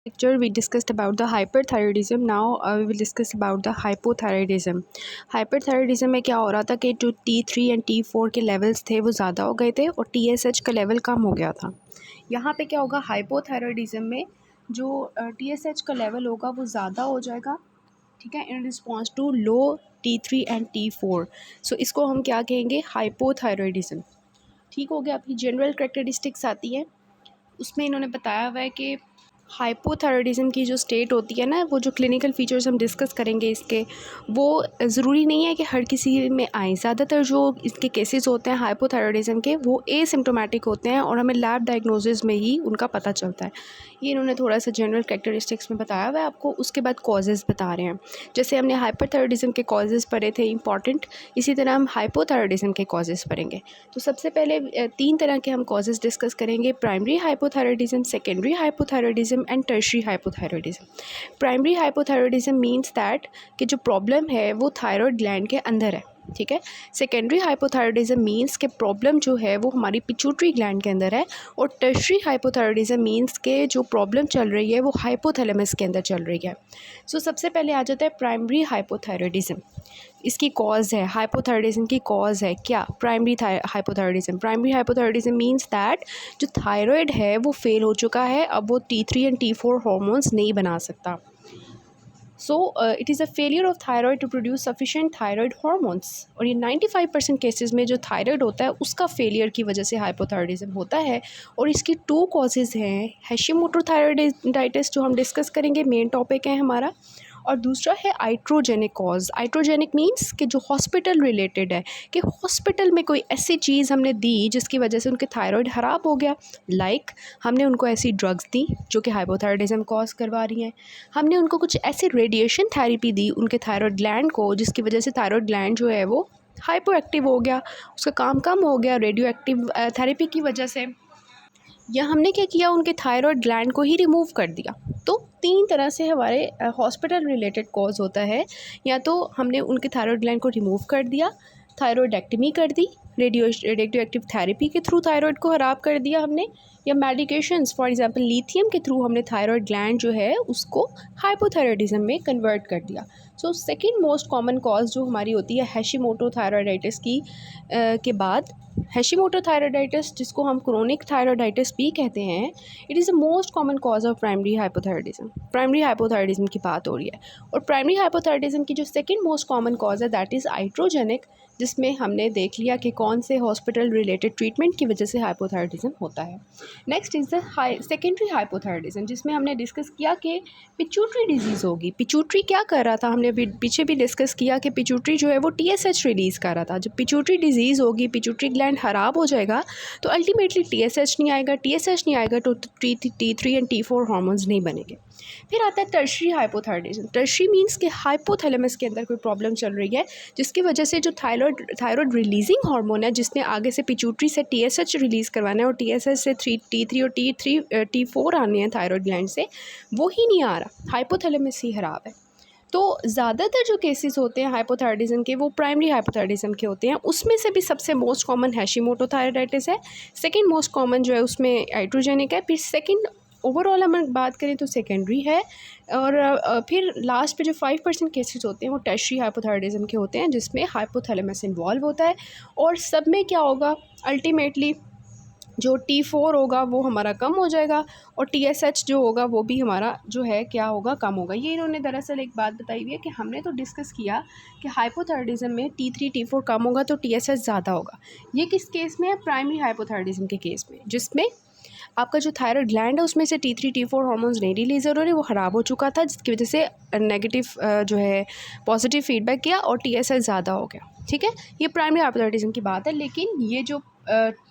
Lecture we discussed about the hyperthyroidism. Now we will discuss about the hypothyroidism. Hyperthyroidism में क्या हो रहा था कि जो T3 एंड T4 के लेवल्स थे वो ज़्यादा हो गए थे और TSH का लेवल कम हो गया था। यहाँ पे क्या होगा, हाइपोथायरॉयडिज्म में जो TSH का लेवल होगा वो ज़्यादा हो जाएगा, ठीक है, in response to low T3 and T4। So इसको हम क्या कहेंगे, हाइपोथायरॉयडिज्म। ठीक हो गया। अभी जनरल करेक्टरिस्टिक्स आती है, उसमें इन्होंने बताया हुआ है कि हाइपोथायरॉयडिज्म की जो स्टेट होती है ना, वो जो क्लिनिकल फीचर्स हम डिस्कस करेंगे इसके, वो ज़रूरी नहीं है कि हर किसी में आए। ज़्यादातर जो इसके केसेस होते हैं हाइपोथायरॉयडिज्म के, वो एसिम्प्टोमेटिक होते हैं और हमें लैब डायग्नोसिस में ही उनका पता चलता है। ये इन्होंने थोड़ा सा जनरल कैरेक्टरिस्टिक्स में बताया हुआ है आपको। उसके बाद कॉजेज़ बता रहे हैं। जैसे हमने हाइपरथायरॉयडिज्म के कॉजेज़ पढ़े थे इंपॉर्टेंट, इसी तरह हम हाइपोथायरॉयडिज्म के कॉजेज़ पढ़ेंगे। तो सबसे पहले 3 तरह के हम कॉजेज़ डिस्कस करेंगे: primary hypothyroidism, secondary hypothyroidism and tertiary hypothyroidism. Primary hypothyroidism means that कि जो प्रॉब्लम है वो थायरॉयड ग्लैंड के अंदर है, ठीक है। सेकेंडरी हाइपोथायरॉयडिज्म मीन्स के प्रॉब्लम जो है वो हमारी पिट्यूटरी ग्लैंड के अंदर है। और टर्शियरी हाइपोथायरॉयडिज्म मीन्स के जो प्रॉब्लम चल रही है वो हाइपोथैलेमस के अंदर चल रही है। सो सबसे पहले आ जाता है प्राइमरी हाइपोथायरॉयडिज्म। इसकी कॉज है, हाइपोथायरॉयडिज्म की कॉज है क्या, primary hypothyroidism. Primary hypothyroidism means that जो थायराइड है वो फेल हो चुका है, अब वो T3 एंड T4 हार्मोन्स नहीं बना सकता। So it is a failure of thyroid to produce sufficient thyroid hormones. और ये 95% केसेस में जो थायराइड होता है उसका फेलियर की वजह से हाइपोथायरॉयडिज्म होता है। और इसकी 2 कॉजेज़ हैं, हैशिमोटो थायराइडाइटिस जो हम डिस्कस करेंगे, मेन टॉपिक है हमारा, और दूसरा है आइट्रोजेनिक कॉज। आइट्रोजेनिक मीन्स कि जो हॉस्पिटल रिलेटेड है, कि हॉस्पिटल में कोई ऐसी चीज़ हमने दी जिसकी वजह से उनके थायराइड ख़राब हो गया। हमने उनको ऐसी ड्रग्स दी जो कि हाइपोथायरॉयडिज्म कॉज करवा रही हैं। हमने उनको कुछ ऐसी रेडिएशन थेरेपी दी उनके थायराइड ग्लैंड को जिसकी वजह से थायराइड ग्लैंड जो है वो हाइपो एक्टिव हो गया, उसका काम कम हो गया रेडियो एक्टिव थेरेपी की वजह से। या हमने क्या किया, उनके थायराइड ग्लैंड को ही रिमूव कर दिया। तो 3 तरह से हमारे हॉस्पिटल रिलेटेड कॉज होता है। या तो हमने उनके थायराइड ग्लैंड को रिमूव कर दिया, थायराइडेक्टमी कर दी, रेडियो एक्टिव थेरेपी के थ्रू थायराइड को ख़राब कर दिया हमने, या मेडिकेशंस फॉर एग्जांपल लिथियम के थ्रू हमने थायराइड ग्लैंड जो है उसको हाइपोथायरॉयडिज्म में कन्वर्ट कर दिया। So second most common cause जो हमारी होती है हैशिमोटो थायराइडाइटिस की के बाद, हैशिमोटो थायराइडाइटिस जिसको हम क्रोनिक थायराइडाइटिस भी कहते हैं, it is the most common cause of primary hypothyroidism. Primary hypothyroidism की बात हो रही है। और प्राइमरी हाइपोथायरॉयडिज्म की जो सेकंड मोस्ट कॉमन कॉज है दैट इज़ आइट्रोजेनिक, जिसमें हमने देख लिया कि कौन से हॉस्पिटल रिलेटेड ट्रीटमेंट की वजह से हाइपोथायरॉयडिज्म होता है। Next is the secondary hypothyroidism, जिसमें हमने डिस्कस किया कि पिट्यूटरी डिजीज़ होगी। पिट्यूटरी क्या कर रहा था, हमने अभी पीछे भी डिस्कस किया कि पिट्यूटरी जो है वो TSH रिलीज़ कर रहा था। जब पिट्यूटरी डिजीज़ होगी, पिट्यूटरी ग्लैंड ख़राब हो जाएगा तो अल्टीमेटली TSH नहीं आएगा, TSH नहीं आएगा तो T3 एंड T4 हार्मोन्स नहीं बनेंगे। फिर आता है टर्शियरी हाइपोथायरॉयडिज्म। टर्शियरी मीन्स के हाइपोथैलेमस के अंदर कोई प्रॉब्लम चल रही है जिसकी वजह से जो थायराइड रिलीजिंग हार्मोन है जिसने आगे से पिट्यूटरी से TSH रिलीज़ करवाना है और TSH से T3 और T4 आने हैं थायराइड ग्लैंड से, वो ही नहीं आ रहा, हाइपोथैलेमस ही ख़राब है। तो ज़्यादातर जो केसेस होते हैं हाइपोथायरॉयडिज्म के वो प्राइमरी हाइपोथायरॉयडिज्म के होते हैं। उसमें से भी सबसे मोस्ट कॉमन हैशिमोटो थायराइडाइटिस है, सेकंड मोस्ट कॉमन जो है उसमें आइट्रोजेनिक है, फिर सेकंड ओवरऑल हम बात करें तो सेकेंडरी है। और फिर लास्ट पे जो 5% केसेस होते हैं वो टर्शियरी हाइपोथायरॉयडिज्म के होते हैं जिसमें हाइपोथैलेमस इन्वॉल्व होता है। और सब में क्या होगा, अल्टीमेटली जो T4 होगा वो हमारा कम हो जाएगा और TSH जो होगा वो भी हमारा जो है क्या होगा, कम होगा। ये इन्होंने दरअसल एक बात बताई हुई है कि हमने तो डिस्कस किया कि हाइपोथायरॉयडिज्म में T3 T4 कम होगा तो TSH ज़्यादा होगा। ये किस केस में है, प्राइमरी हाइपोथायरॉयडिज्म के केस में, जिसमें आपका जो थायराइड ग्लैंड है उसमें से T3 T4 हार्मोन्स नहीं रिलीज़ हो रहे, वो ख़राब हो चुका था जिसकी वजह से नेगेटिव जो है पॉजिटिव फीडबैक किया और TSH ज़्यादा हो गया, ठीक है। ये प्राइमरी हाइपोथायरॉयडिज्म की बात है। लेकिन ये जो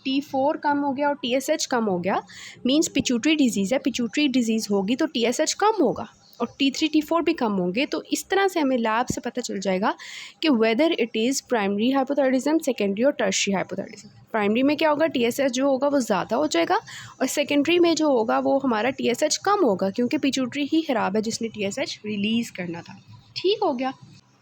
T4 कम हो गया और TSH कम हो गया मीन्स पिट्यूटरी डिजीज़ है, पिट्यूटरी डिजीज़ होगी तो TSH कम होगा और T3 T4 भी कम होंगे। तो इस तरह से हमें लैब से पता चल जाएगा कि whether it is primary hypothyroidism, secondary और टर्शियरी हाइपोथायरॉयडिज्म। प्राइमरी में क्या होगा, TSH जो होगा वो ज़्यादा हो जाएगा और सेकेंडरी में जो होगा वो हमारा TSH कम होगा क्योंकि पिट्यूटरी ही ख़राब है जिसने TSH रिलीज़ करना था। ठीक हो गया।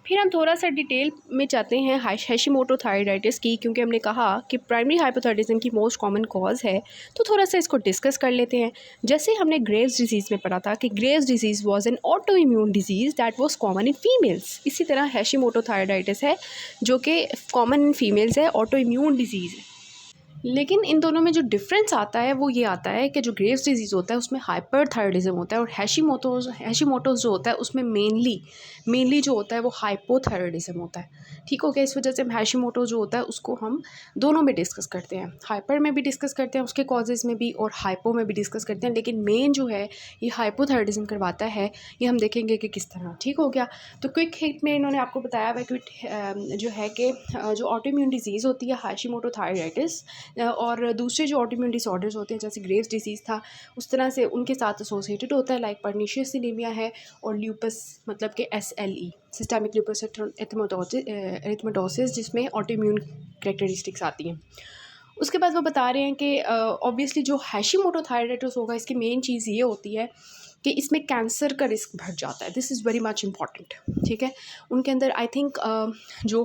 फिर हम थोड़ा सा डिटेल में जाते हैं हैशिमोटो थायराइडिस की, क्योंकि हमने कहा कि प्राइमरी हाइपोथायराइडिज्म की मोस्ट कॉमन कॉज है, तो थोड़ा सा इसको डिस्कस कर लेते हैं। जैसे हमने ग्रेव्स डिजीज़ में पढ़ा था कि Graves disease was an auto immune disease that was common in females, इसी तरह हैशिमोटो थायराइडिस है जो कि कॉमन इन फीमेल्स है, ऑटो इम्यून डिजीज़ है। लेकिन इन दोनों में जो डिफरेंस आता है वो ये आता है कि जो ग्रेव्स डिजीज़ होता है उसमें हाइपरथायराइडिज्म होता है, और हैशिमोटोज़ जो होता है उसमें मेनली जो होता है वो हाइपोथायराइडिज्म होता है। ठीक हो गया। इस वजह से हम हैशिमोटो जो होता है उसको हम दोनों में डिस्कस करते हैं, हाइपर में भी डिस्कस करते हैं उसके कॉजेज़ में भी, और हाइपो में भी डिस्कस करते हैं। लेकिन मेन जो है ये हाइपोथायराइडिज्म करवाता है, ये हम देखेंगे कि किस तरह। ठीक हो गया। तो क्विक हिट में इन्होंने आपको बताया हुआ कि जो है कि जो ऑटोइम्यून डिजीज़ होती है हैशिमोटो थायराइडिस, और दूसरे जो ऑटोइम्यून डिसऑर्डर्स होते हैं जैसे ग्रेव्स डिजीज़ था उस तरह से उनके साथ एसोसिएटेड होता है, लाइक पर्नीशियस एनीमिया है, और ल्यूपस मतलब कि SLE सिस्टेमिक लूपस एरिथेमेटोसिस, जिसमें ऑटोइम्यून कैरेक्टरिस्टिक्स आती हैं। उसके बाद वो बता रहे हैं कि ऑब्वियसली जो हैशिमोटो थायराइडिस होगा इसकी मेन चीज़ ये होती है कि इसमें कैंसर का रिस्क बढ़ जाता है। This is very much important. ठीक है। उनके अंदर आई थिंक जो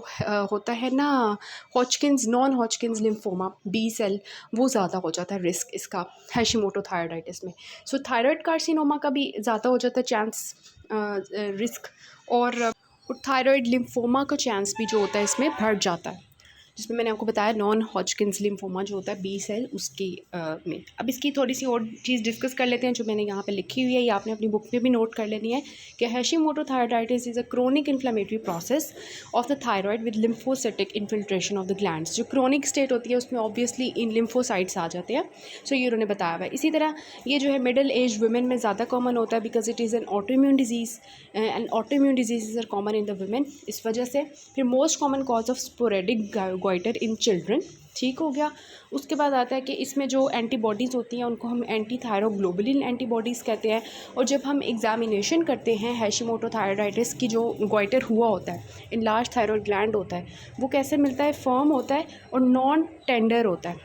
होता है ना नॉन हॉजकिन्स लिम्फोमा B सेल, वो ज़्यादा हो जाता है रिस्क इसका हैशिमोटो थायराइडिस में। सो थायराइड कार्सिनोमा का भी ज़्यादा हो जाता है चांस रिस्क, और थायराइड लिम्फोमा का चांस भी जो होता है इसमें बढ़ जाता है, जिसमें मैंने आपको बताया नॉन हॉजकिन्स लिम्फोमा जो होता है B सेल उसकी में। अब इसकी थोड़ी सी और चीज़ डिस्कस कर लेते हैं जो मैंने यहाँ पे लिखी हुई है, ये आपने अपनी बुक में भी नोट कर लेनी है कि Hashimoto thyroiditis is a chronic inflammatory process of the thyroid with lymphocytic infiltration of the glands. जो क्रोनिक स्टेट होती है उसमें ऑब्वियसली इन लिम्फोसाइट्स आ जाते हैं। सो ये उन्होंने बताया हुआ है। इसी तरह ये जो है मिडिल एज वुमेन में ज़्यादा कॉमन होता है because it is an autoimmune disease, and autoimmune disease are common in the women, इस वजह से। फिर most common cause of sporadic goitre in children. ठीक हो गया। उसके बाद आता है कि इसमें जो एंटीबॉडीज़ होती हैं उनको हम एंटी थायरोग्लोबुलिन एंटीबॉडीज़ कहते हैं, और जब हम एग्जामिनेशन करते हैं हैशिमोटो थायराइडिस की जो गोइटर हुआ होता है, इनलार्ज थायरॉयड ग्लैंड होता है, वो कैसे मिलता है, फर्म होता है और नॉन टेंडर होता है।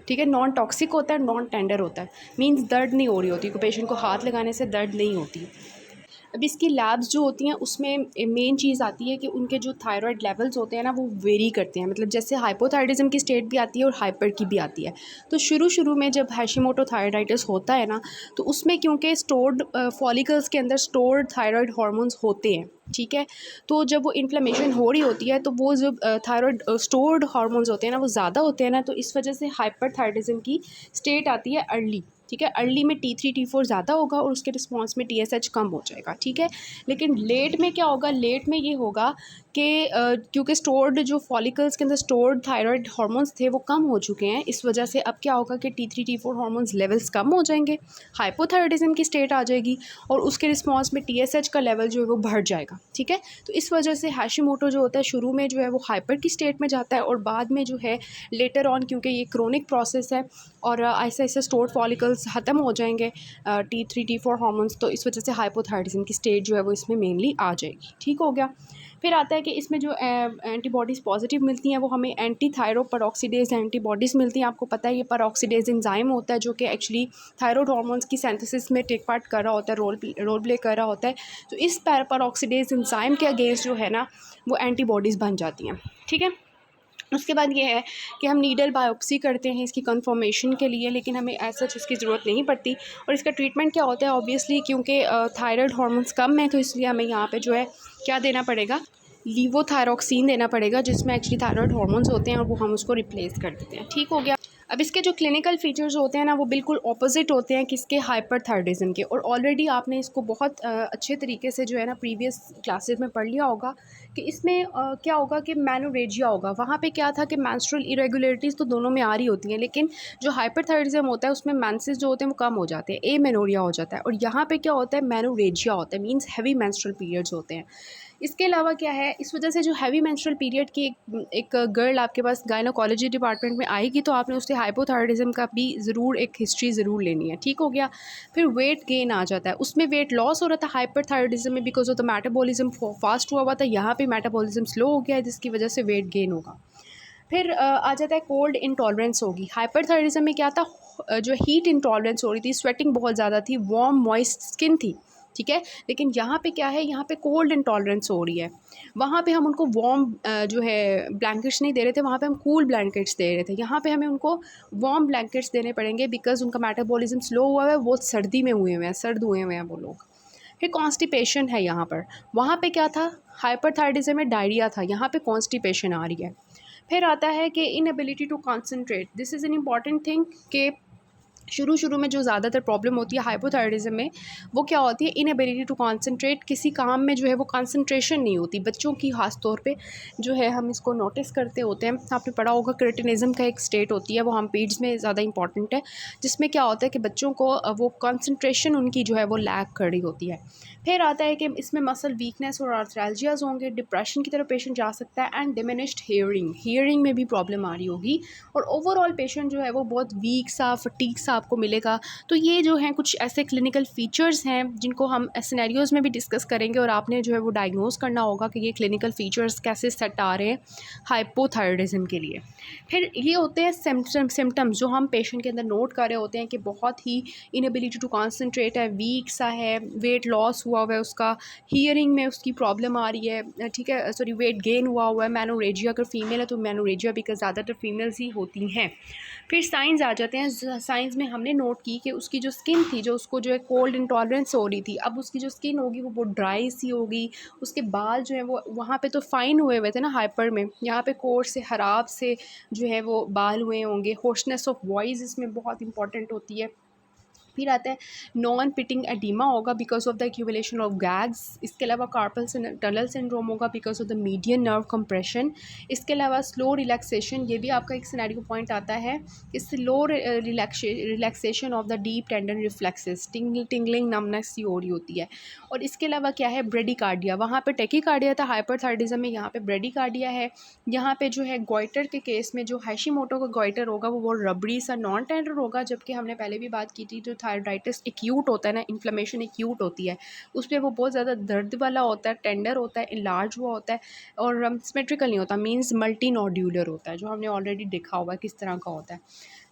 ठीक है। नॉन टॉक्सिक होता है, नॉन टेंडर होता है, मीन्स दर्द नहीं हो रही होती, को पेशेंट को हाथ लगाने से दर्द नहीं होती। अब इसकी लैब्स जो होती हैं उसमें मेन चीज़ आती है कि उनके जो थायराइड लेवल्स होते हैं ना वो वेरी करते हैं, मतलब जैसे हाइपोथायराइडिज्म की स्टेट भी आती है और हाइपर की भी आती है। तो शुरू में जब हैशिमोटो थायराइडिस होता है ना तो उसमें क्योंकि स्टोर्ड फॉलिकल्स के अंदर स्टोर्ड थायराइड हार्मोन्स होते हैं। ठीक है। तो जब वो इन्फ्लेमेशन हो रही होती है तो वो जब थायराइड स्टोर्ड हार्मोन्स होते हैं ना वो ज़्यादा होते हैं ना, तो इस वजह से हाइपरथायराइडिज्म की स्टेट आती है अर्ली। ठीक है। अर्ली में T3 T4 ज़्यादा होगा और उसके रिस्पॉन्स में TSH कम हो जाएगा। ठीक है। लेकिन लेट में क्या होगा, लेट में ये होगा कि क्योंकि स्टोर्ड जो फॉलिकल्स के अंदर स्टोर्ड थायराइड हार्मोन्स थे वो कम हो चुके हैं, इस वजह से अब क्या होगा कि T3 T4 हार्मोन्स लेवल्स कम हो जाएंगे, हाइपोथायराइडिज्म की स्टेट आ जाएगी और उसके रिस्पॉन्स में TSH का लेवल जो है वो बढ़ जाएगा। ठीक है। तो इस वजह से हैशिमोटो जो होता है शुरू में जो है वो हाइपर की स्टेट में जाता है, और बाद में जो है लेटर ऑन, क्योंकि ये क्रोनिक प्रोसेस है और ऐसे ऐसे स्टोर्ड फॉलिकल्स ख़त्म हो जाएंगे T3 T4 हार्मोन्स, तो इस वजह से हाइपोथायराइडिज्म की स्टेट जो है वो इसमें मेनली आ जाएगी। ठीक हो गया। फिर आता है कि इसमें जो एंटीबॉडीज़ पॉजिटिव मिलती हैं वो हमें एंटी थायरोपेरोक्सीडेज एंटीबॉडीज़ मिलती हैं। आपको पता है ये पेरोक्सीडेज एंजाइम होता है जो कि एक्चुअली थायराइड हार्मोन्स की सिंथेसिस में टेक पार्ट कर रहा होता है, रोल प्ले कर रहा होता है। तो इस पेरोक्सीडेज एंजाइम के अगेंस्ट जो है ना वो एंटीबॉडीज़ बन जाती हैं। ठीक है। उसके बाद ये है कि हम नीडल बायोप्सी करते हैं इसकी कंफर्मेशन के लिए, लेकिन हमें ऐसा इसकी ज़रूरत नहीं पड़ती। और इसका ट्रीटमेंट क्या होता है, ऑब्वियसली क्योंकि थायराइड हार्मोन्स कम है तो इसलिए हमें यहाँ पे जो है क्या देना पड़ेगा, लीवोथायरोक्सिन देना पड़ेगा, जिसमें एक्चुअली थायराइड हार्मोन्स होते हैं और वो हम उसको रिप्लेस कर देते हैं। ठीक हो गया। अब इसके जो क्लिनिकल फीचर्स होते हैं ना वो बिल्कुल ऑपोजिट होते हैं किसके, हाइपरथायराइडिज्म के। और ऑलरेडी आपने इसको बहुत अच्छे तरीके से जो है ना प्रीवियस क्लासेस में पढ़ लिया होगा कि इसमें क्या होगा कि मेनोरेजिया होगा। वहाँ पे क्या था कि मेंस्ट्रुअल इरेगुलरिटीज़ तो दोनों में आ रही होती हैं, लेकिन जो हाइपरथायराइडिज्म होता है उसमें मेंसेस जो होते हैं वो कम हो जाते हैं, एमेनोरिया हो जाता है। और यहाँ पे क्या होता है, मेनोरेजिया होता है, मीन्स हैवी मेंस्ट्रुअल पीरियड्स होते हैं। इसके अलावा क्या है, इस वजह से जो हैवी मेंस्ट्रुअल पीरियड की एक गर्ल आपके पास गायनोकोलॉजी डिपार्टमेंट में आएगी तो आपने उससे हाइपोथायराइडिज्म का भी ज़रूर एक हिस्ट्री ज़रूर लेनी है। ठीक हो गया। फिर वेट गेन आ जाता है, उसमें वेट लॉस हो रहा था हाइपरथायराइडिज्म में because of the metabolism fast हुआ था, यहाँ पे मेटाबॉलिज्म स्लो हो गया है जिसकी वजह से वेट गेन होगा। फिर आ जाता है कोल्ड इंटॉलरेंस होगी। हाइपरथायराइडिज्म में क्या था, जो हीट इंटॉलरेंस हो रही थी, स्वेटिंग बहुत ज़्यादा थी, वार्म मॉइस्ट स्किन थी। ठीक है। लेकिन यहाँ पे क्या है, यहाँ पे कोल्ड इंटॉलरेंस हो रही है। वहाँ पे हम उनको वार्म जो है ब्लैंकेट्स नहीं दे रहे थे, वहाँ पे हम कूल ब्लैंकेट्स दे रहे थे। यहाँ पे हमें उनको वार्म ब्लैंकेट्स देने पड़ेंगे बिकॉज़ उनका मेटाबॉलिज्म स्लो हुआ है, वो सर्दी में हुए हुए हैं, सर्द हुए हुए हैं वो लोग। फिर कॉन्स्टिपेशन है यहाँ पर। वहाँ पे क्या था, हाइपरथायराइडिज्म में डायरिया था, यहाँ पे कॉन्स्टिपेशन आ रही है। फिर आता है कि inability to concentrate. This is an important thing कि शुरू में जो ज़्यादातर प्रॉब्लम होती है हाइपोथायराइडिज्म में, वो क्या होती है, इनएबिलिटी टू कंसंट्रेट। किसी काम में जो है वो कंसंट्रेशन नहीं होती बच्चों की, ख़ास तौर पे जो है हम इसको नोटिस करते होते हैं। आपने पढ़ा होगा क्रेटिनिज्म का एक स्टेट होती है, वो हम पीड्स में ज़्यादा इंपॉर्टेंट है, जिसमें क्या होता है कि बच्चों को वो कंसंट्रेशन उनकी जो है वो लैक कर रही होती है। फिर आता है कि इसमें मसल वीकनेस और आर्थरालजियाज होंगे, डिप्रेशन की तरफ पेशेंट जा सकता है, एंड डिमिनिश्ड हियरिंग में भी प्रॉब्लम आ रही होगी, और ओवरऑल पेशेंट जो है वो बहुत वीक सा, फटीक सा आपको मिलेगा। तो ये जो हैं कुछ ऐसे क्लिनिकल फीचर्स हैं जिनको हम सिनेरियोज़ में भी डिस्कस करेंगे, और आपने जो है वो डायग्नोज करना होगा कि ये क्लिनिकल फीचर्स कैसे सेट आ रहे हैं हाइपोथायराइडिज्म के लिए। फिर ये होते हैं सिम्टम्स जो हम पेशेंट के अंदर नोट कर रहे होते हैं कि बहुत ही इनएबिलिटी टू कॉन्सेंट्रेट है, वीक सा है, वेट लॉस हुआ हुआ है उसका, हियरिंग में उसकी प्रॉब्लम आ रही है, ठीक है, सॉरी वेट गेन हुआ हुआ है, मैनोरेजिया, अगर फीमेल है तो मैनोरेजिया, बिकॉज ज़्यादातर फीमेल्स ही होती हैं। फिर साइंस आ जाते हैं। साइंस में हमने नोट की कि उसकी जो स्किन थी, जो उसको जो है कोल्ड इंटॉलरेंस हो रही थी, अब उसकी जो स्किन होगी वो बहुत ड्राई सी होगी। उसके बाल जो है वो वहाँ पे तो फाइन हुए हुए थे ना हाइपर में, यहाँ पे कोर्स से खराब से जो है वो बाल हुए होंगे। होर्सनेस ऑफ वॉइस इसमें बहुत इंपॉर्टेंट होती है। फिर आता है नॉन पिटिंग एडिमा होगा because of the accumulation of gags. इसके अलावा कार्पल टनल सिंड्रोम होगा because of the median nerve compression. इसके अलावा स्लो रिलैक्सेशन, ये भी आपका एक सिनेरियो पॉइंट आता है कि slow relaxation of the deep tendon reflexes, tingling numbness सी हो रही होती है। और इसके अलावा क्या है, ब्रेडिकार्डिया, वहाँ पर टेकिकार्डिया था हाइपरथायराइडिज्म में, यहाँ पे ब्रेडिकार्डिया है। यहाँ पे जो है गोइटर के केस में जो हैशिमोटो का गोइटर होगा वो रबड़ी सा नॉन टेंडर होगा, जबकि हमने पहले भी बात की थी जो थायराइडाइटिस एक्यूट होता है ना, इन्फ्लेमेशन एक्यूट होती है, उसमें वो बहुत ज़्यादा दर्द वाला होता है, टेंडर होता है, इनलार्ज हुआ होता है, और सिमेट्रिकल नहीं होता, मींस मल्टी नोड्यूलर होता है, जो हमने ऑलरेडी देखा हुआ है किस तरह का होता है।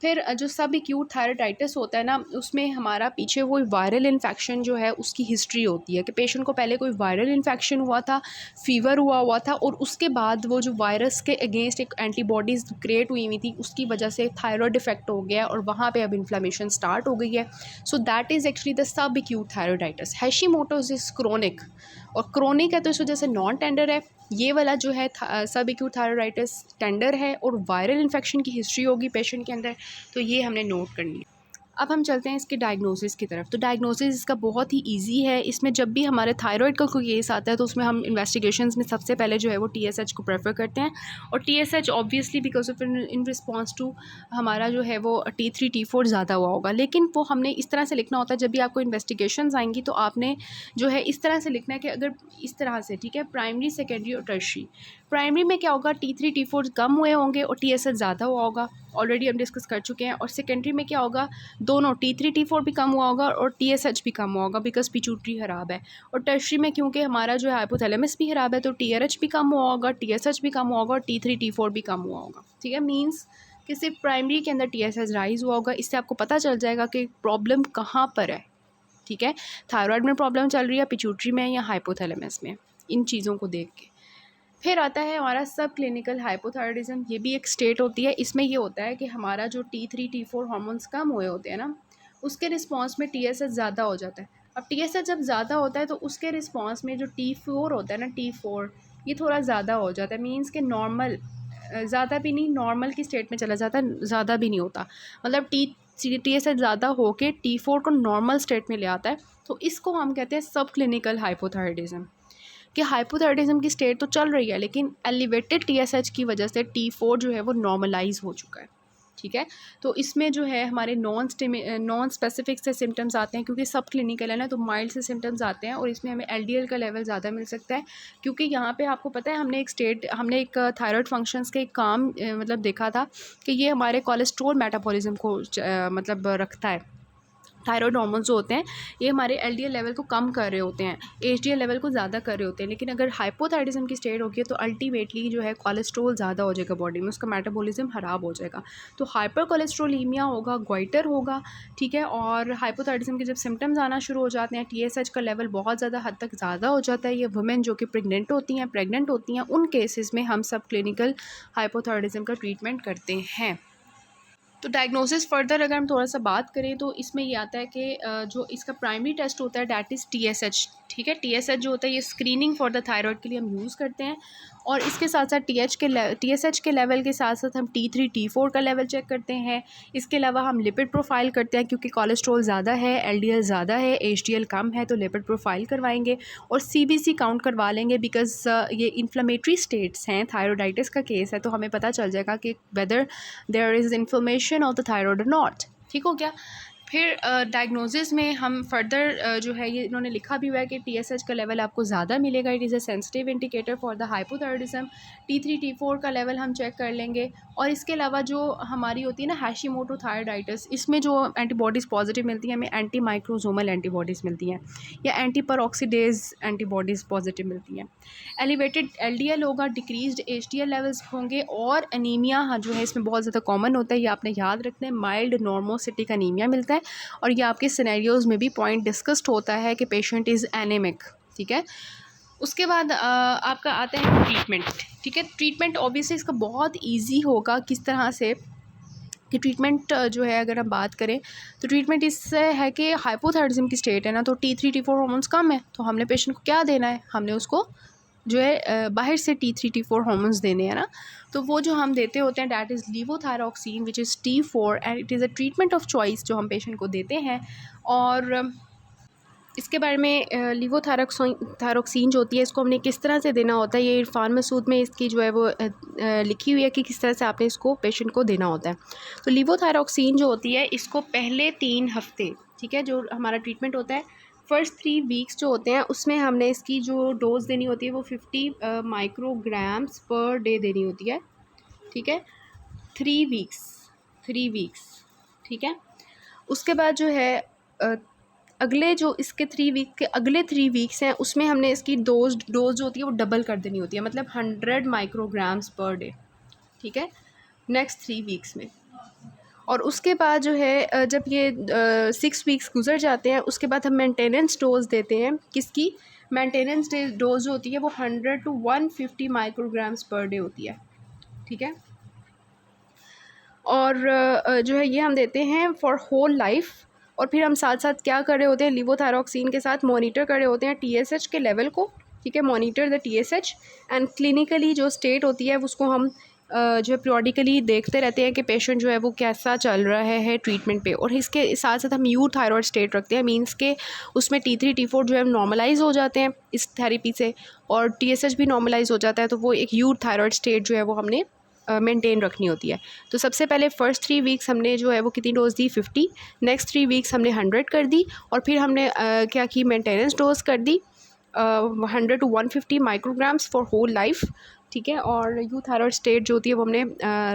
फिर जो सब एक्यूट थायराइडाइटिस होता है ना, उसमें हमारा पीछे वो वायरल इन्फेक्शन जो है उसकी हिस्ट्री होती है कि पेशेंट को पहले कोई वायरल इन्फेक्शन हुआ था, फीवर हुआ था, और उसके बाद वो जो वायरस के अगेंस्ट एक एंटीबॉडीज़ क्रिएट हुई थी, उसकी वजह से थायराइड इफेक्ट हो गया और वहाँ पे अब इन्फ्लेमेशन स्टार्ट हो गई है। So that is actually the subacute thyroiditis. Hashimoto's is chronic, और क्रोनिक है तो इस वजह से नॉन टेंडर है। ये वाला जो है सब एक्यूट थायराइडाइटिस टेंडर है, और वायरल इन्फेक्शन की हिस्ट्री होगी पेशेंट के अंदर, तो ये हमने नोट करनी है। अब हम चलते हैं इसके डायग्नोसिस की तरफ। तो डायग्नोसिस इसका बहुत ही इजी है। इसमें जब भी हमारे थायराइड का कोई केस आता है तो उसमें हम इन्वेस्टिगेशंस में सबसे पहले जो है वो टीएसएच को प्रेफर करते हैं, और TSH obviously because of in response to हमारा जो है वो T3 T4 ज़्यादा हुआ होगा। लेकिन वो हमने इस तरह से लिखना होता है, जब भी आपको इन्वेस्टिगेशंस आएंगी तो आपने जो है इस तरह से लिखना है कि अगर इस तरह से, ठीक है, प्राइमरी, सेकेंडरी और टर्शरी। प्राइमरी में क्या होगा, T3 T4 कम हुए होंगे और टीएसएच ज़्यादा हुआ होगा, ऑलरेडी हम डिस्कस कर चुके हैं। और सेकेंडरी में क्या होगा, दोनों T3 T4 भी कम हुआ होगा और TSH भी कम हुआ होगा बिकॉज पिट्यूटरी ख़राब है। और टर्शरी में क्योंकि हमारा जो है हाइपोथैलेमस भी ख़राब है तो TRH भी कम हुआ होगा, TSH भी कम हुआ होगा और T3 T4 भी कम हुआ होगा। ठीक है, मीन्स कि सिर्फ प्राइमरी के अंदर TSH राइज हुआ होगा। इससे आपको पता चल जाएगा कि प्रॉब्लम कहाँ पर है। ठीक है, थायराइड में प्रॉब्लम चल रही है, पिट्यूटरी में या हाइपोथैलेमस में, इन चीज़ों को देख के। फिर आता है हमारा सब क्लिनिकल हाइपोथायराइडिज्म। ये भी एक स्टेट होती है। इसमें ये होता है कि हमारा जो T3 T4 हार्मोन्स कम हुए होते हैं ना, उसके रिस्पांस में TSH ज़्यादा हो जाता है। अब TSH जब ज़्यादा होता है तो उसके रिस्पांस में जो T4 होता है ना, T4 ये थोड़ा ज़्यादा हो जाता है, मीन्स के नॉर्मल, ज़्यादा भी नहीं, नॉर्मल की स्टेट में चला जाता है, ज़्यादा भी नहीं होता, मतलब TSH ज़्यादा होके T4 को नॉर्मल स्टेट में ले आता है। तो इसको हम कहते हैं सब क्लिनिकल हाइपोथायराइडिज्म, कि हाइपोथायराइडिज्म की स्टेट तो चल रही है लेकिन एलिवेटेड TSH की वजह से T4 जो है वो नॉर्मलाइज हो चुका है। ठीक है, तो इसमें जो है हमारे नॉन स्पेसिफिक से सिम्टम्स आते हैं, क्योंकि सब क्लिनिकल है ना, तो माइल्ड से सिम्टम्स आते हैं, और इसमें हमें LDL का लेवल ज़्यादा मिल सकता है, क्योंकि यहाँ पे आपको पता है हमने एक थायराइड फंक्शंस के एक काम मतलब देखा था कि ये हमारे कोलेस्ट्रॉल मेटाबॉलिज्म को मतलब रखता है। थायराइड हार्मोन्स जो होते हैं ये हमारे एलडीएल लेवल को कम कर रहे होते हैं, एचडीएल लेवल को ज़्यादा कर रहे होते हैं। लेकिन अगर हाइपोथायराइडिज्म की स्टेट होगी तो अल्टीमेटली जो है कोलेस्ट्रॉल ज़्यादा हो जाएगा बॉडी में, उसका मेटाबॉलिज्म ख़राब हो जाएगा, तो हाइपर कोलेस्ट्रोलीमिया होगा, गोइटर होगा, ठीक है। और हाइपोथायराइडिज्म के जब सिम्टम्स आना शुरू हो जाते हैं, टीएसएच का लेवल बहुत ज़्यादा हद तक ज़्यादा हो जाता है, ये वुमेन जो कि प्रेग्नेंट होती हैं उन केसेस में हम सब क्लिनिकल हाइपोथायराइडिज्म का ट्रीटमेंट करते हैं। तो डायग्नोसिस फर्दर अगर हम थोड़ा सा बात करें तो इसमें ये आता है कि जो इसका प्राइमरी टेस्ट होता है डैट इज़ टीएसएच, ठीक है। टीएसएच जो होता है ये स्क्रीनिंग फॉर द थायराइड के लिए हम यूज़ करते हैं, और इसके साथ साथ टीएसएच के लेवल के साथ साथ हम T3 T4 का लेवल चेक करते हैं। इसके अलावा हम लिपिड प्रोफाइल करते हैं, क्योंकि कोलेस्ट्रॉल ज़्यादा है, एलडीएल ज़्यादा है, एचडीएल कम है, तो लिपिड प्रोफाइल करवाएंगे और सीबीसी काउंट करवा लेंगे, बिकॉज ये इन्फ्लेमेटरी स्टेट्स हैं, थायरोडाइटिस का केस है, तो हमें पता चल जाएगा कि whether there is inflammation of the thyroid और नॉट, ठीक हो गया। फिर डायग्नोसिस में हम फर्दर जो है ये इन्होंने लिखा भी हुआ है कि टीएसएच का लेवल आपको ज़्यादा मिलेगा, it is a sensitive indicator for the hypothyroidism. T3 T4 का लेवल हम चेक कर लेंगे, और इसके अलावा जो हमारी होती है ना हैशिमोटो थायराइडाइटिस, इसमें जो एंटीबॉडीज़ पॉजिटिव मिलती हैं हमें एंटी माइक्रोसोमल एंटीबॉडीज़ मिलती हैं, या एंटी पेरोक्सीडेज एंटीबॉडीज़ पॉजिटिव मिलती हैं। एलिवेटेड एलडीएल होगा, डिक्रीज्ड एचडीएल लेवल्स होंगे, और अनीमिया जो है इसमें बहुत ज़्यादा कॉमन होता है, ये आपने याद रखना है, माइल्ड नॉर्मोसिटिक अनीमिया मिलता है, और ये आपके सिनेरियोज़ में भी पॉइंट डिस्कस्ड होता है कि पेशेंट इज़ एनेमिक, ठीक है। उसके बाद आपका आता है ट्रीटमेंट, ठीक है। ट्रीटमेंट ऑब्वियसली इसका बहुत इजी होगा, किस तरह से कि ट्रीटमेंट जो है अगर हम बात करें तो ट्रीटमेंट इससे है कि हाइपोथायराइडिज्म की स्टेट है ना, तो T3 T4 हार्मोन्स कम है, तो हमने पेशेंट को क्या देना है, हमने उसको जो है बाहर से T3 T4 हार्मोन्स देने हैं ना, तो वो जो हम देते होते हैं that is levothyroxine which is T4, and it is a treatment of choice जो हम पेशेंट को देते हैं। और इसके बारे में लीवोथायरॉक्सिन जो होती है इसको हमने किस तरह से देना होता है, ये इरफान मसूद में इसकी जो है वो लिखी हुई है कि किस तरह से आपने इसको पेशेंट को देना होता है। तो लीवोथायरॉक्सिन जो होती है इसको पहले 3 हफ्ते, ठीक है, जो हमारा ट्रीटमेंट होता है फर्स्ट 3 वीक्स जो होते हैं उसमें हमने इसकी जो डोज़ देनी होती है वो 50 माइक्रोग्राम्स पर डे देनी होती है, ठीक है, 3 वीक्स, ठीक है। उसके बाद जो है अगले जो इसके 3 वीक के अगले 3 वीक्स हैं उसमें हमने इसकी डोज जो होती है वो डबल कर देनी होती है, मतलब 100 माइक्रोग्राम्स पर डे, ठीक है, नेक्स्ट 3 वीक्स में। और उसके बाद जो है जब ये 6 वीक्स गुजर जाते हैं उसके बाद हम मेंटेनेंस डोज देते हैं, किसकी मेंटेनेंस डोज होती है वो 100 to 150 माइक्रोग्राम्स पर डे होती है, ठीक है। और जो है ये हम देते हैं फॉर होल लाइफ। और फिर हम साथ साथ क्या कर रहे होते हैं, लीवोथायरॉक्सिन के साथ मॉनिटर कर रहे होते हैं टीएसएच के लेवल को, ठीक है, monitor the TSH, and clinically जो स्टेट होती है उसको हम जो है पीरियडिकली देखते रहते हैं कि पेशेंट जो है वो कैसा चल रहा है ट्रीटमेंट पे। और इसके साथ साथ हम यू थायराइड स्टेट रखते हैं, मींस के उसमें T3 T4 जो है नॉर्मलाइज हो जाते हैं इस थेरेपी से, और टीएसएच भी नॉर्मलाइज हो जाता है, तो वो एक यू थायराइड स्टेट जो है वो हमने मेंटेन रखनी होती है। तो सबसे पहले फ़र्स्ट 3 वीक्स हमने जो है वो कितनी डोज़ दी, 50, नेक्स्ट 3 वीक्स हमने 100 कर दी, और फिर हमने क्या की, मेंटेनेंस डोज़ कर दी 100 to 150 micrograms for whole life, ठीक है। और यू थायराइड स्टेट जो होती है वो हमने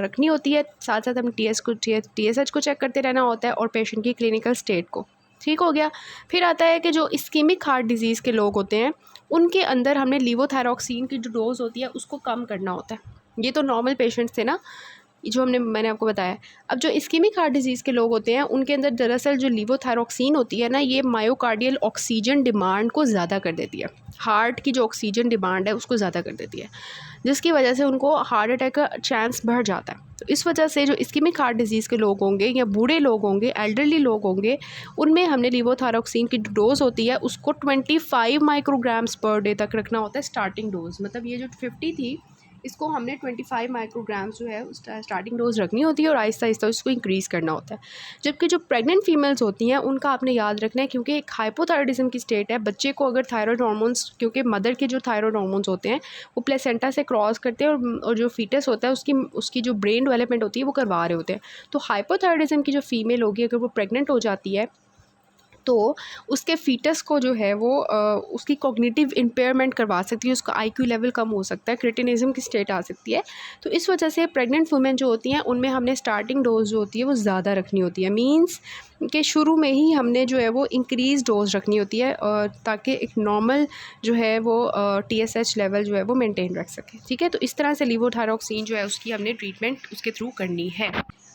रखनी होती है, साथ साथ हम टीएसएच को चेक करते रहना होता है, और पेशेंट की क्लिनिकल स्टेट को, ठीक हो गया। फिर आता है कि जो इस्कीमिक हार्ट डिजीज़ के लोग होते हैं उनके अंदर हमने लीवोथायरॉक्सिन की जो डोज़ होती है उसको कम करना होता है। ये तो नॉर्मल पेशेंट्स थे ना जो मैंने आपको बताया। अब जो इस्कीमिक हार्ट डिजीज़ के लोग होते हैं उनके अंदर दरअसल जो लीवोथायरॉक्सिन होती है ना, ये मायोकार्डियल ऑक्सीजन डिमांड को ज़्यादा कर देती है, हार्ट की जो ऑक्सीजन डिमांड है उसको ज़्यादा कर देती है, जिसकी वजह से उनको हार्ट अटैक का चांस बढ़ जाता है। तो इस वजह से जो इस्कीमिक हार्ट डिजीज़ के लोग होंगे या बूढ़े लोग होंगे, एल्डरली लोग होंगे, उनमें हमने लीवोथायरॉक्सिन की डोज़ होती है उसको 25 माइक्रोग्राम्स पर डे तक रखना होता है स्टार्टिंग डोज़। मतलब ये जो 50 थी इसको हमने 25 माइक्रोग्राम्स जो है उस स्टार्टिंग डोज रखनी होती है, और आहिस्ता आहिस्ता उसको इंक्रीज़ करना होता है। जबकि जो प्रेग्नेंट फीमेल्स होती हैं उनका आपने याद रखना है, क्योंकि एक हाइपोथायराइडिज्म की स्टेट है, बच्चे को अगर थायराइड हार्मोन्स, क्योंकि मदर के जो थायराइड हार्मोन्स होते हैं वो प्लेसेंटा से क्रॉस करते हैं, और जो फीटस होता है उसकी जो ब्रेन डेवलपमेंट होती है वो करवा रहे होते हैं। तो हाइपोथायराइडिज्म की जो फीमेल होगी अगर वो प्रेग्नेंट हो जाती है तो उसके फ़ीटस को जो है वो उसकी कॉग्निटिव इम्पेयरमेंट करवा सकती है, उसका आईक्यू लेवल कम हो सकता है, क्रिटिनिज़म की स्टेट आ सकती है। तो इस वजह से प्रेग्नेंट वुमेन जो होती हैं उनमें हमने स्टार्टिंग डोज जो होती है वो ज़्यादा रखनी होती है, मींस कि शुरू में ही हमने जो है वो इंक्रीज़ डोज रखनी होती है ताकि एक नॉर्मल जो है वो TSH लेवल जो है वो मेंटेन रख सके। ठीक है, तो इस तरह से लीवोथायरॉक्सिन जो है उसकी हमने ट्रीटमेंट उसके थ्रू करनी है।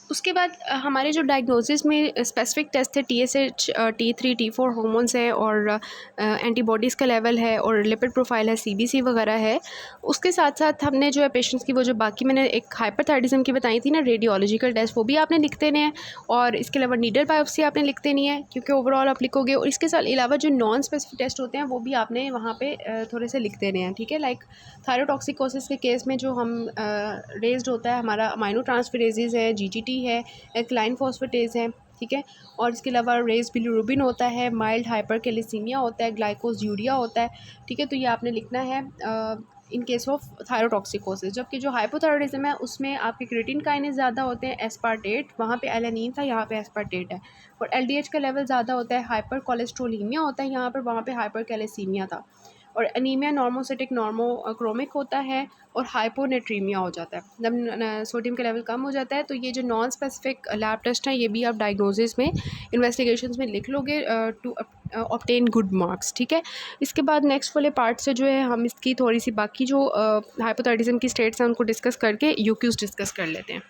उसके बाद हमारे जो डायग्नोसिस में स्पेसिफिक टेस्ट है TSH, T3, T4 हार्मोन्स है और एंटीबॉडीज़ का लेवल है और लिपिड प्रोफाइल है, CBC वगैरह है। उसके साथ साथ हमने जो है पेशेंट्स की वो जो बाकी मैंने एक हाइपरथायराइडिज्म की बताई थी ना रेडियोलॉजिकल टेस्ट, वो भी आपने लिख देने हैं और इसके अलावा नीडल बायोप्सी आपने लिख देनी है क्योंकि ओवरऑल आप लिखोगे। और इसके साथ अलावा जो नॉन स्पेसिफिक टेस्ट होते हैं वो भी आपने वहाँ पे थोड़े से लिख देने हैं। ठीक है, लाइक थायरोटॉक्सिकोसिस के केस में जो हम रेज्ड होता है हमारा अमाइनो ट्रांसफरेजेज है, GGT है, एल्कलाइन फॉस्फेटेज है। ठीक है, और इसके अलावा रेज बिलीरुबिन होता है, माइल्ड हाइपरकैलिसीमिया होता है, ग्लाइकोज यूरिया होता है। ठीक है, तो ये आपने लिखना है इन केस ऑफ थायरोटॉक्सिकोसिस। जबकि जो हाइपोथायरॉयडिज्म है उसमें आपके क्रिएटिन काइनेज ज़्यादा होते हैं, एस्पार्टेट, वहाँ पे एलेनिन था, यहाँ पे एस्पार्टेट है, और LDH का लेवल ज़्यादा होता है, हाइपर कोलेस्ट्रोलीमिया होता है यहाँ पर, वहाँ पे हाइपर कैलेसीमिया था, और एनीमिया नॉर्मोसिटिक नॉर्मोक्रोमिक होता है, और हाइपोनेट्रीमिया हो जाता है जब सोडियम का लेवल कम हो जाता है। तो ये जो नॉन स्पेसिफिक लैब टेस्ट हैं ये भी आप डायग्नोसिस में इन्वेस्टिगेशंस में लिख लोगे टू ऑब्टेन गुड मार्क्स। ठीक है, इसके बाद नेक्स्ट वाले पार्ट से जो है हम इसकी थोड़ी सी बाकी जो हाइपोथायराइडिज्म की स्टेट्स हैं उनको डिस्कस करके यूक्यूज़ डिस्कस कर लेते हैं।